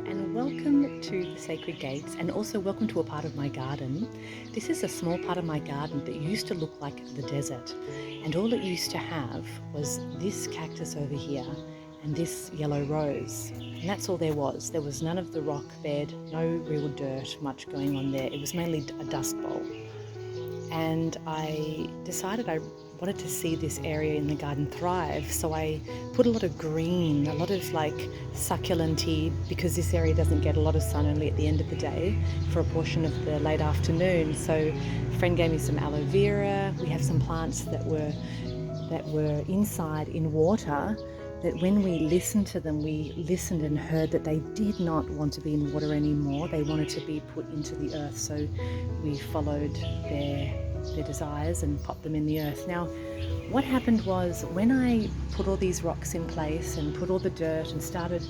and welcome to the Sacred Gates, and also welcome to a part of my garden. This is a small part of my garden that used to look like the desert, and all it used to have was this cactus over here and this yellow rose, and that's all there was. There was none of the rock bed, no real dirt much going on there. It was mainly a dust bowl. And I decided I wanted to see this area in the garden thrive, so I put a lot of green, a lot of like succulenty, because this area doesn't get a lot of sun, only at the end of the day for a portion of the late afternoon. So a friend gave me some aloe vera. We have some plants that were inside in water, that when we listened to them, we listened and heard that they did not want to be in water anymore. They wanted to be put into the earth. So we followed their desires and popped them in the earth. Now, what happened was, when I put all these rocks in place and put all the dirt and started,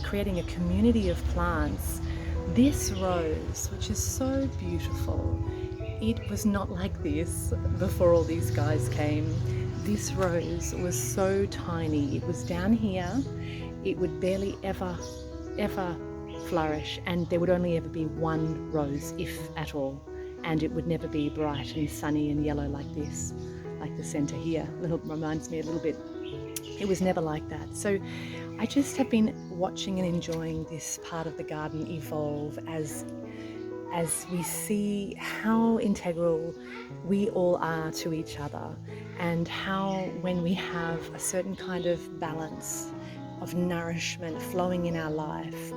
creating a community of plants, this rose, which is so beautiful, it was not like this before all these guys came. This rose was so tiny. It was down here. It would barely ever flourish, and there would only ever be one rose, if at all. And it would never be bright and sunny and yellow like this, like the center here. Reminds me a little bit. It was never like that. So I just have been watching and enjoying this part of the garden evolve as we see how integral we all are to each other, and how when we have a certain kind of balance of nourishment flowing in our life,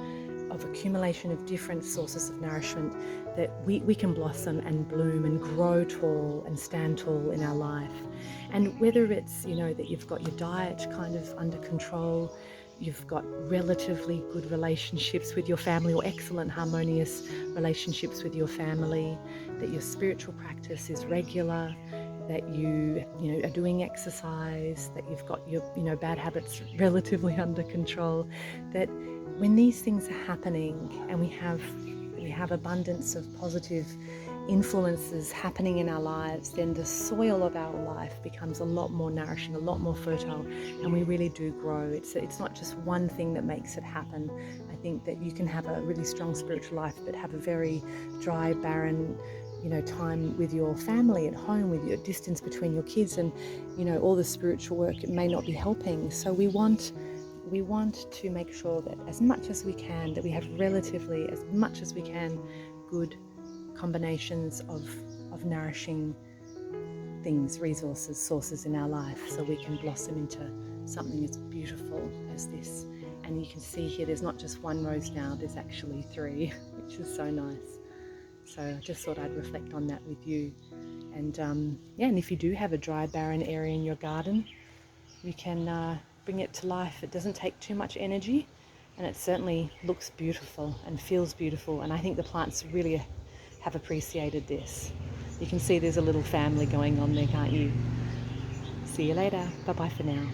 of accumulation of different sources of nourishment, that we can blossom and bloom and grow tall and stand tall in our life. And whether it's, that you've got your diet kind of under control, you've got relatively good relationships with your family, or excellent harmonious relationships with your family, that your spiritual practice is regular, that you are doing exercise, that you've got your bad habits relatively under control, that when these things are happening and we have abundance of positive influences happening in our lives, then the soil of our life becomes a lot more nourishing, a lot more fertile, and we really do grow. It's not just one thing that makes it happen. I think that you can have a really strong spiritual life but have a very dry, barren time with your family at home, with your distance between your kids, and all the spiritual work, it may not be helping. So we want to make sure that as much as we can, that we have relatively, as much as we can, good combinations of nourishing things, resources, sources in our life, so we can blossom into something as beautiful as this. And you can see here, there's not just one rose now, there's actually 3, which is so nice. So I just thought I'd reflect on that with you. And and if you do have a dry, barren area in your garden, you can bring it to life. It doesn't take too much energy, and it certainly looks beautiful and feels beautiful. And I think the plants really have appreciated this. You can see there's a little family going on there, can't you? See you later. Bye-bye for now.